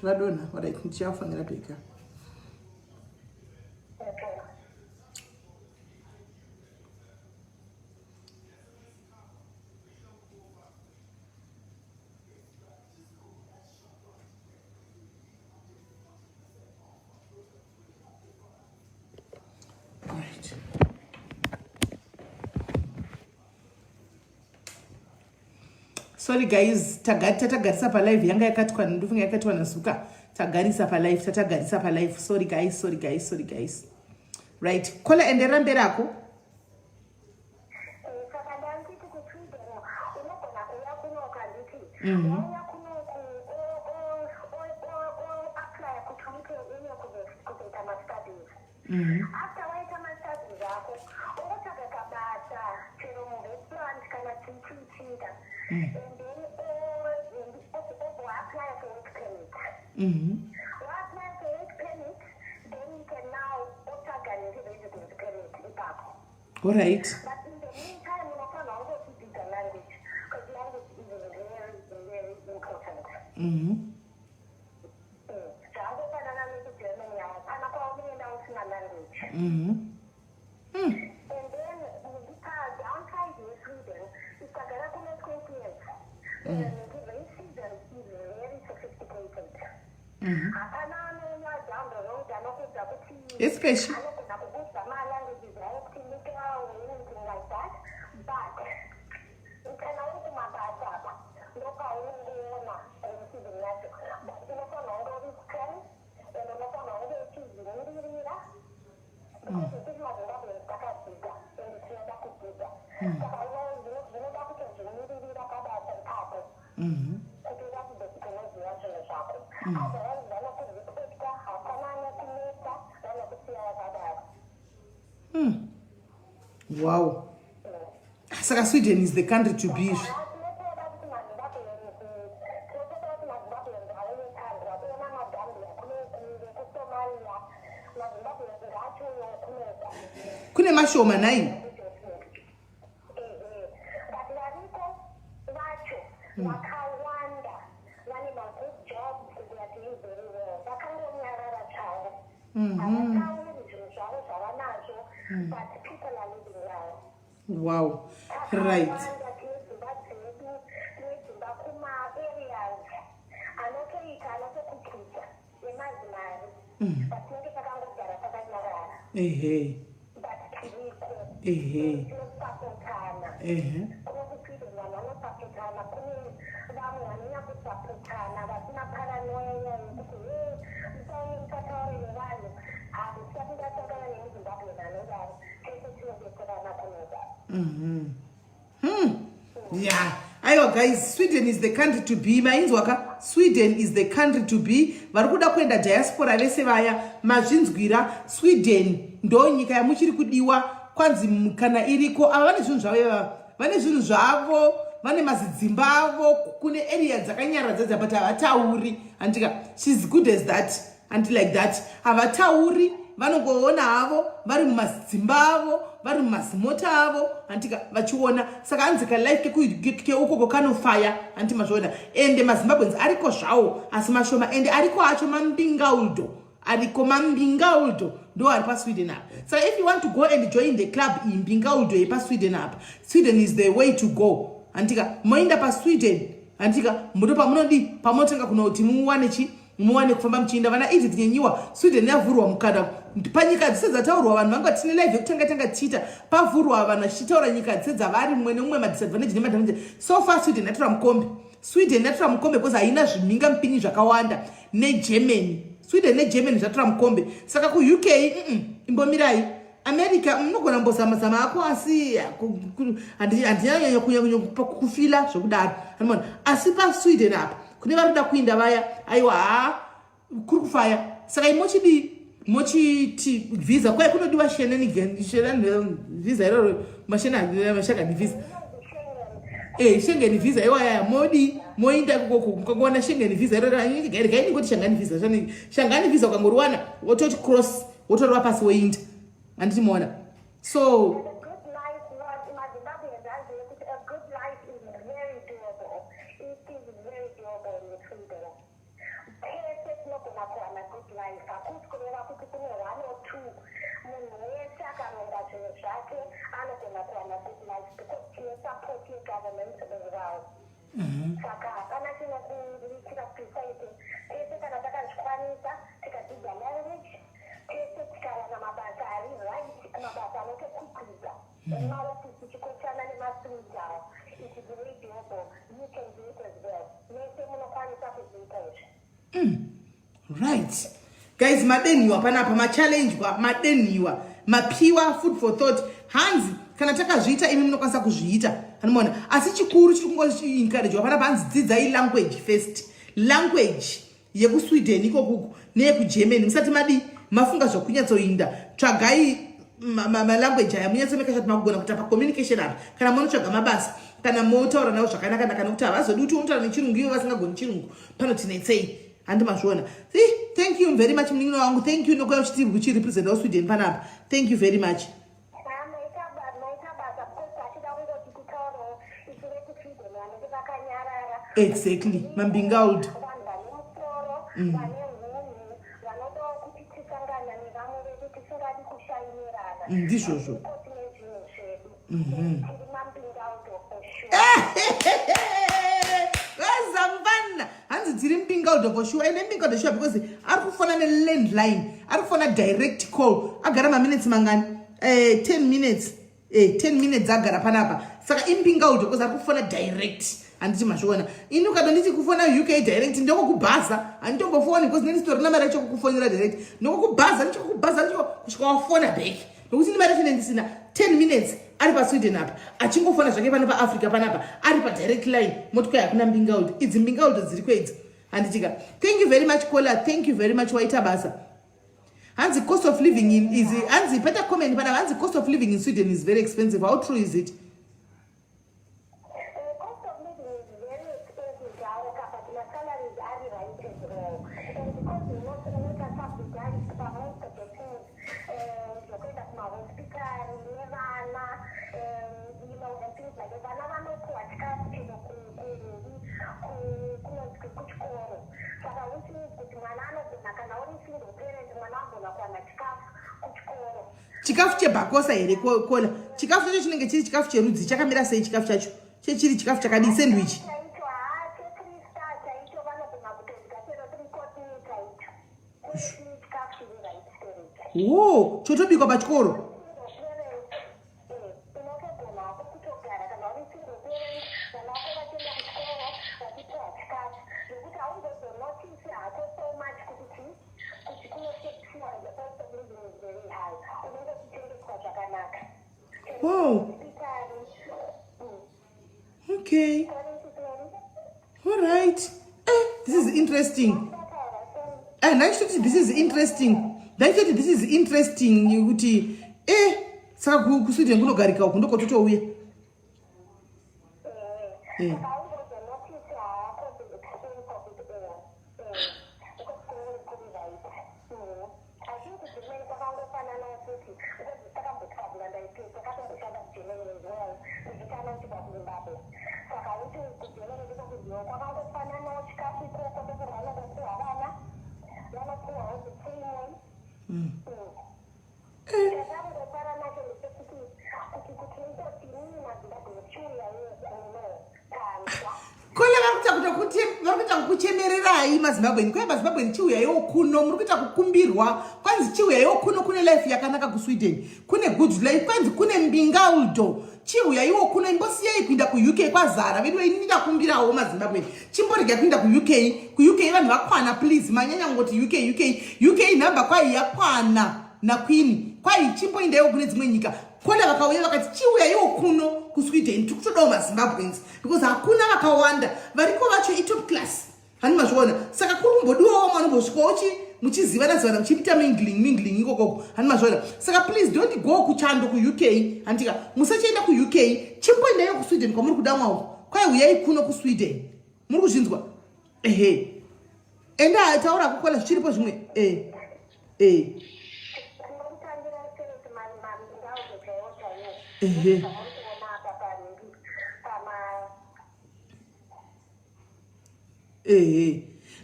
Radona, what I can share from the Rebecca. Right. Sorry guys, tatagarisa pa live yanga yakatwa ndofunga yakatwa nasuka tagarisa pa live tatagarisa pa live. Sorry guys. Right. Kola endera mberako. After white masters zako unotaka kabasa chero investment kana chichita and then apply for work permit. Apply for work permit, then you can now organize a residence permit ipako. All right. But in the meantime, you can also speak the language because language is very important. And then the downside in Sweden is that the government companies the racism is very sophisticated. Down the road, especially languages or anything like that, but you can also Wow. Saka Sweden is the country to be. Kune mashoma nayi. But people are living well. Wow. Right. Yeah. Ayo guys, Sweden is the country to be. Mainzwaka, Sweden is the country to be. Varikuda kwenda diaspora vese vaya mazvinzwira Sweden ndo nyika yamuchiri kudiwa kwanzi kana iriko ava vane zvinhu zvavo vane zvinhu zvavo vane mazidzimba avo kune area dzakanyaradza but havatauri andika she's good as that and like that havatauri vanongoona havo vari mumazidzimba avo vari mumazimota avo andika vachiona saka anzika life keukoko kanofaya anti mazviona ende mazimbabwenzi ariko zvawo asi mashoma ende ariko acho mambingauldo ariko mambingauldo ndo ari pasweden apa saka if you want to go and join the club imbingauldo yepasweden apa Sweden is the way to go andika moenda pasweden andika mundo pamunodi pamotenga kuno kuti muwane kufamba muchiinda vana idzi dzinyenyiwa Sweden yavhurwa mukana panyika dzise dzataurwa vanhu vanga tine live yekutanga tiita pavhurwa vanhu vachitaura nyika dzise dzavari mumwe nemumwe madisadvantage nemadvantage so far Sweden yatora mukombe because haina zvimhinga mupini zvakawanda neGermany Sweden neGermany zvatora mukombe saka kuUK imbomirai America munogona mbozama ako asi handiyanya kufila zvokudaro asi paSweden apa kune varikuda kuinda vaya aiwa kuri kufaya saka mochiti visa kwai kunodiwa visa iroro mashakani visa Schengen visa iwaya modi moinda kuona Schengen visa iroro gainingoti shangani visa ukangoriwana wototi cross wotorwa pasi woinda anditimuona so saka hapana chinokuritira kusaiti tese kana takazvikwanisa tikadzidza language tese tikawana mabasa ari right mabasa anotokukwidza emaofisi chikochana nemasindao it is very doable. You can do it as well. Mese munokwanisa kuzviita izvi. Right guys, madeniwa panapa machallengewa madeniwa mapiwa food for thought. Hanzi kana takazviita imi munokwanisa kuzviita, anoona. Asi chikuru chiri kungoencouragewa panapa hanzi dzidzai language first. Language yekuSweden ikokuku neyekuGermany musati mafunga zvokunyatsoinda. Tsvagai malanguage aya munyatsomeka kuti makugona kuita pacommunication apa kana munotsvaga mabasa kana motaura navo zvakanaka kana kuti havazodi kuti unotaura nechirungu ivo vasingagoni chirungu panoti handi mazviona. Thank you very much munin'ina wangu. Thank you nokuya uchiti kuchirepresentawo Sweden panapa. Thank you very much. Exactly, mambingauld. Ndizvozvo. Vazambana hanzi dziri mpingaudho for sure. Ene mpingaudho sure because ari kufona nelandline, ari kufona direct call. Agara maminutes mangani 10 minutes 10 minutes agara panapa. Saka impingaudho because ari kufona direct. Anditi mazviona ini ukadonditi kufona UK direct ndokubhaza handimbofoni because neni sitorina mari yachokukufonera direct ndokubhaza ndichokubhaza ndicho kusvika wafona back nokuti ndi mari yachinendisina 10 minutes ari paSweden apa achingofona zvake pano paAfrica panapa ari padirect line motikwa hakuna mbingaudho. Idzi mbingaudho dziri kwedzi handitika. Thank you very much caller, thank you very much waita basa. Hanzi cost of living is hanzi pata comment panapa hanzi cost of living in Sweden is very expensive. How true is it? Chikafu chebhakosa here kola. Chikafu chacho chinenge chiri chikafu cherudzi chakamira sei chikafu chacho? Chiri chikafu chakadi sandwich. Whoa, chotobikwa pachikoro. Wow. Okay. All right. This is interesting. This is interesting. This is interesting. Yuti. Saka kuSweden kunogarika uku ndoko totouya. Varikuita kuchemererai maZimbabwe. Kwa maZimbabwe chiuyayo kuno murikuita kukumbirwa. Kwanzi chiuyayo kuno kune life yakanaka kuSweden. Kune good life. Kwanzi kune mbingaudho. Chiuyayo kuno imbosiyai kuinda kuUK kwazara. Vedu inida kumbirawo maZimbabwe. Chimborega kuinda kuUK. kuUK vanhu vakwana please. Manyanya ngoti UK number kwai yakwana na queen. Kwai chimboindayo kune dzimwe nyika. Kona vakauya vakati chiuyayo kuno kuSweden tikutodawo maZimbabweans because hakuna vakawanda variko vacho itop class. Hani mazviona. Saka kuri kumbodiwawo mwaanombosvikawo muchizivana muchipita mingling ikoko. Hani mazviona. Saka please don't go kuchando kuUK. Handika musachienda kuUK chimboendayo kuSweden kwamuri kuda mwawo. Kwai uyai kuno kuSweden. Muri kuzvinzwa? Enda taura kukola zvichiripo zvimwe.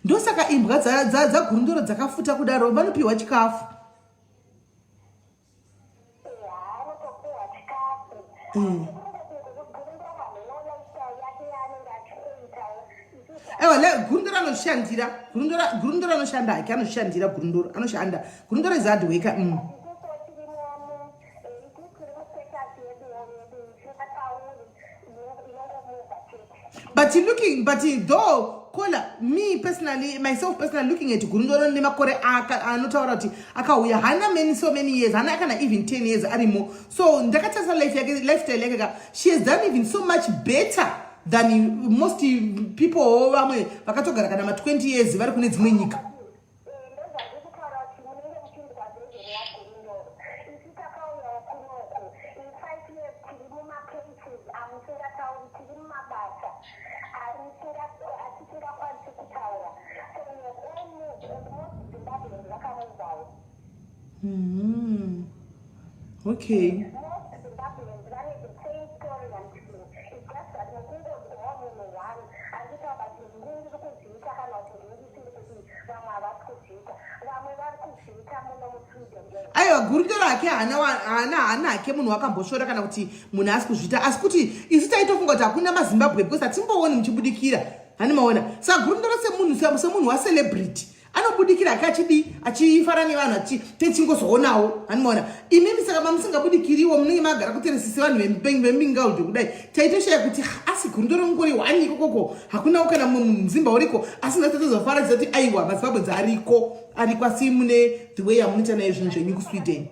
Ndosaka imbwa dzagurundoro dzakafuta kudaro vanopiwa chikafu. aiwa gurundoro anoshandira gurundoro anoshanda hake anoshandira gurundoro anoshanda gurundoro is hard worker but though kola myself personally looking at gurundoro nemakore anotaura kuti akauya hana so many years hana kana even 10 years arimo so ndakatarisa lifestyle yake ka she has done even so much better than most people vamwe vakatogara kana 20 years vari kune dzimwe nyika. Okay. Aiwa gurundoro ake hana ake munhu wakamboshora kana kuti munhu asi kuzvita asi kuti isu taitofunga kuti hakuna maZimbabwe because hatimbooni muchibudikira hani maona saka gurundoro semunhu wacelebrity anobudikira ake achifara nevanhu techingozoonawo hani maona imimi saka mamusingabudikiriwo munenge magara kuteresise vanhu vembingaudhi kudai taitoshaya kuti asi gurundoro ngori wani ikokoko hakunawo kana muzimba uriko asingatotozofaraidza kuti aiwa maZimbabwenzi ariko asi mune the way yamunoita nayo zvinhu zvenyu kuSweden.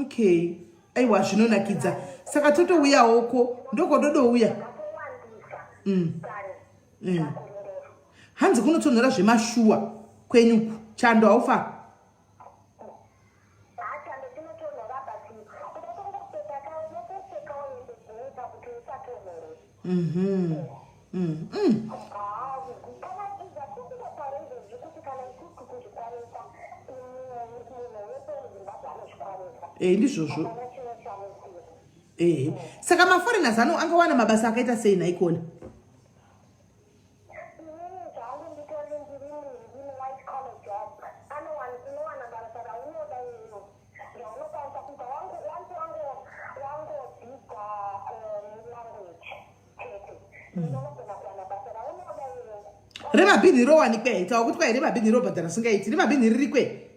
Okay. Aiwa zvinonakidza saka totouyawoko ndokododouya hanzi kunotonhora zvemashuwa kwenyuku chando haufa ndizvozvo saka maforeigners angawana mabasa akaita sei naikona remabhini rowanikwe tawa kuti kwai remabhini robhadhara singaiti remabhini ririkwe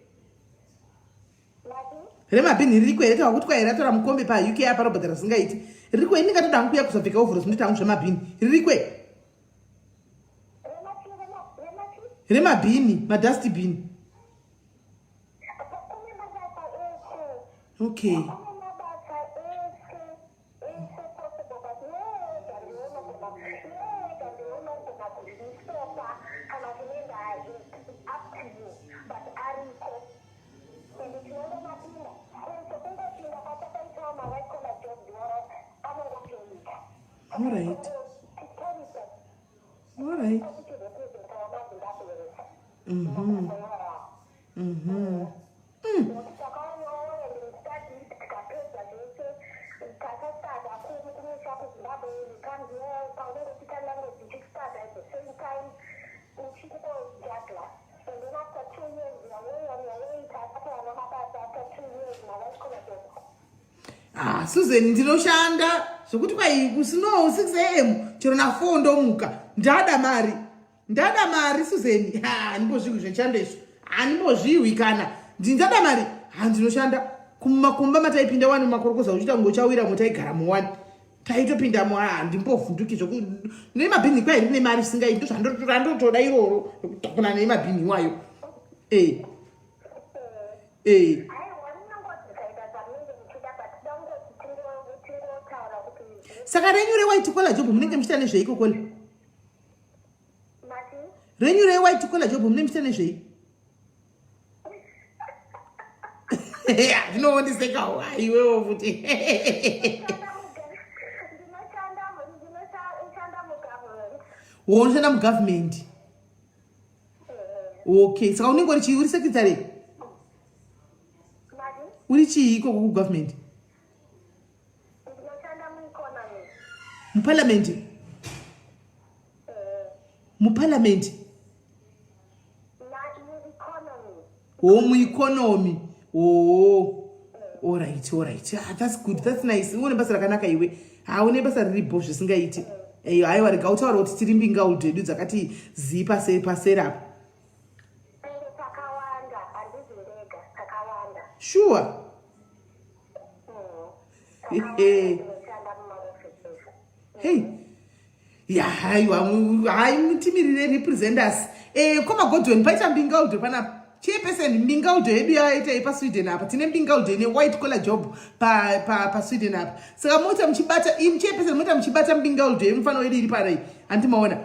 remabhini ririkwe retawa kuti kwai ratora mukombe pauk apa robhadhara singaiti ririkwe ndingatoda nkuya kuzopfeka ovhorosi ndotanga zvemabhini ririkwe remabhini madustbin okay All right. Susan ndinoshanda zvokuti kwai kusino 6 am chero na 4 ndomuka ndada mari Susan handimbozviwi zvechandezvo handimbozviwi kana ndinzada mari handinoshanda kumakumba mataipinda wani makorokoza uchita ngochawira mutaigara mu1 taitopinda mu handimbovhunduki zvokuti nemabhini kwai ndine mari singaiti ndozvandotoda iroro kuna nemabhini wayo saka renyu rewhite collar job munenge muchita nezveiko kola renyu rewhite collar job munenge muchita nezvei zvinoondisekawo iwewo futi unoshanda mugovernment okay saka unenge uri chii uri secretary uri chii ikoko kugovernment muparliament home economy. Oh, all right. That's good, that's nice. Une basa rakanaka iwe. Une basa riri bosho singaiti. Aiwa rikautaura kuti tiri mbingaudhu hedu dzakati zii pasera apa. Sure. Hey. Yeah, aiwa mutimirire representers. Koma Godwin paita mbingaudhu panapa. Chairperson mbingaudhu hedu yaita paSweden apa. Tine mbingaudhu ine white collar job pa Sweden apa. Saka mota mchibata chairperson mota mchibata mbingaudhu yemufano wedu iri panai. Andimaona.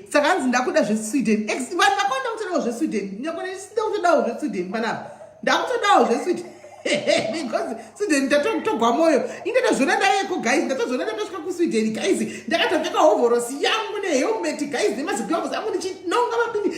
Saka hanzi ndakuda zveSweden. Vanhu vakaenda kutodawo zveSweden. Nyakona isida kutodawo zveSweden panapa. Ndakutodawo zveSweden. Because Sweden ndatogwa moyo. Indatozvona ndayeko guys, ndatozvona ndatosvika kuSweden guys. Ndakatopfeka hovhorosi yangu nehelmet guys nemazigloves angu ndichinonga mabini.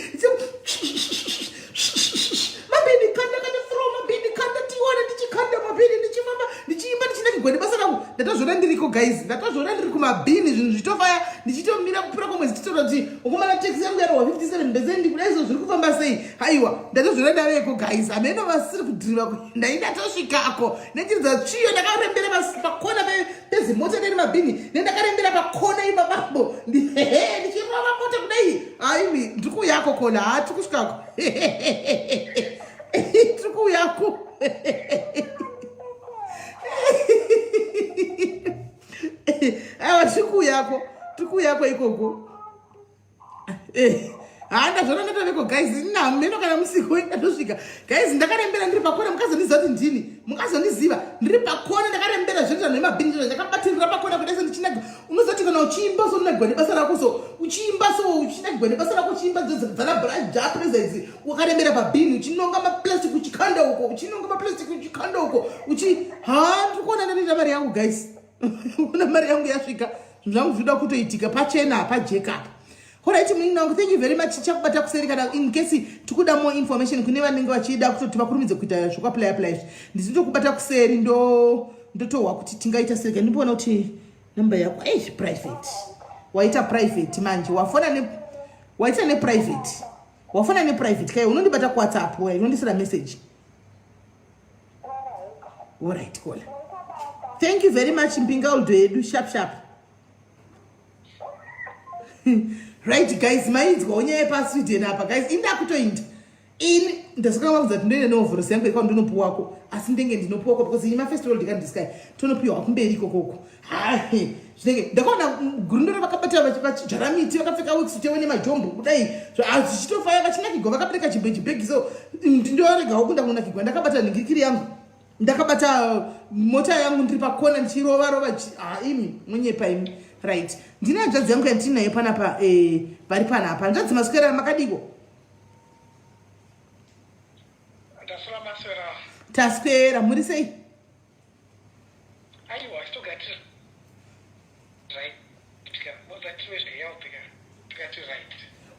Mabini kanda throw mabini kanda tiwana ndichikanda mabini ndichimamba ndichiimba ndichinakigwende basa rangu. Ndatozvona ndiriko guys, ndatozvona ndiri kumabhini zvinhu zvichitofaya ndichitomira kupura kwemwezi tichitaura kuti ukomana taxi yangu yarohwa 57% kudai izvo zviri kufamba sei. Haiwa ndatozvona ndaveko guys, hameno vasiri kudhiriva kuenda indatosvikako nechidza tsviyo ndakarembera pakona pezimota neni mabhini nendakarembera pakona ipapambo ndichirova mapota kudai. Aiwi ndikuyako kona hatikusvikako tikuyako aiwa tikuyako ikoko. Ndazvona ndataveko guys, nameno kana musiko ndatosvika guys, ndakarembera ndiri pakona mukazondiziva kuti ndini, mukazondiziva ndiri pakona ndakarembera zvinoita nemabhini ndakabatirira pakona kudai sendichinagwa. Unozoti kana uchiimba so unagwa nebasa rako so uchiimba so uchinagwa nebasa rako uchiimba dzana braja presence wakarembera pabhini uchinonga maplastic uchikanda uko uchinonga maplastic uchikanda uko ndikuona ndatoita mari yangu guys. Una mari yangu yasvika zvangu zvinoda kutoitika pachena pajeka apa. Alright, thank you very much. Chakubata kuseri kana in case tikuda more information kune vanenge vachida kuti vakurumidze kuita zvokwaplay ndizitokubata kuseri ndotohwa kuti tingaita sei. Ndimboona kuti namba yako private waita private manje waita neprivate wafona neprivate kai unondibata kuWhatsApp unondisira message. Alright, cool. Thank you very much mbingaudhu yedu sharp. Right guys, mainzwa unyaya paSweden apa guys, indakutoinda ndasakamaudza kuti ndoenda nehovhorosi yangu ikawa ndinopuwako, asi ndenge ndinopuwako because ima festival ndikandiskai tonopiwa kumberi ikokoko. Zvinenge ndakaona gurundoro vakabata vachijara miti vakapfeka weksuit nemajombo kudai zvichitofaya vachinakigwa vakabereka chibhegi so ndoregawo kunda kunakigwa. Ndakabata nhingikiri yangu, ndakabata mota yangu ndiri pakona ndichirova imi munyepa imi. Right, ndine hanzvadzi yangu yandinayo panapa vari panapa. Hanzvadzi maswera makadiko? Ndaswera maswera. Taswera, muri sei? Aiwa, togati right. Tikati right.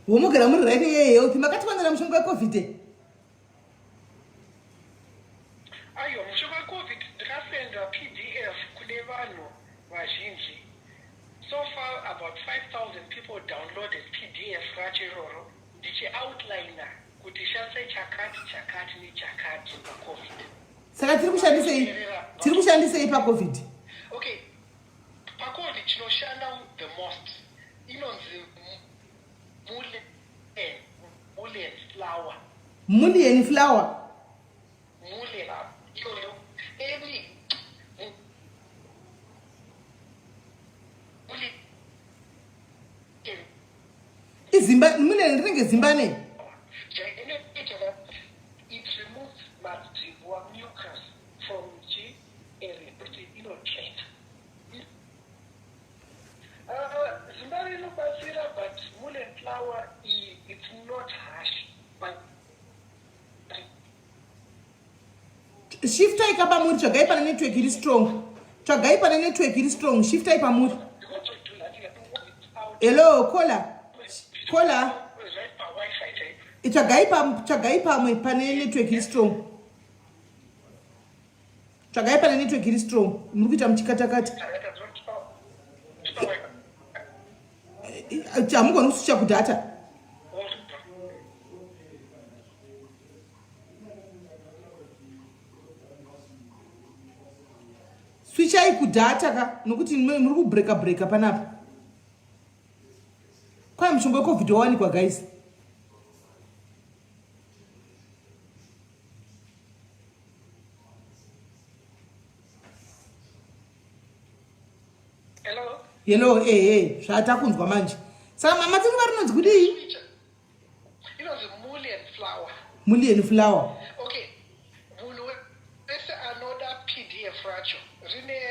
Womugara muri right yehealth. Makatiwanira mushonga weCovid? Aiwa, mushonga weCovid ndakasenda PDF kune vanhu vazhinji. So far, about 5,000 people downloaded PDF rachiroro. Ndichi outliner kuti shandise chakati nechakati paCovid. Saka tiri kushandisei paCovid? Okay, paCovid chinoshanda the most inonzi mullen flower. Mullen flower? Mullen iyoyo any izimba mullen ringe zimbane. It removes residual mucus from the area, Zimbabwe no basira, but mullen flower it's not harsh, but shiftai kapamuri tsvagai pana network iri strong. Tsvagai pana network iri strong. Shiftai pamuri. Hello, Kola. Tsvagai pamwe pane network iri strong. Tsvagai pana network iri strong. Muri kuita muchikatakata. Hamugoni kusvicha kudhata. swichai kudhata ka nokuti muri kubreaka panapa. Kwai mushonga wecovid wawanikwa guys. Hello, zvatakunzwa manje. Saka mama tiri varinonzi kudii? Inonzi Mully and Flower. Okay. Munhu wese anoda PDF racho rine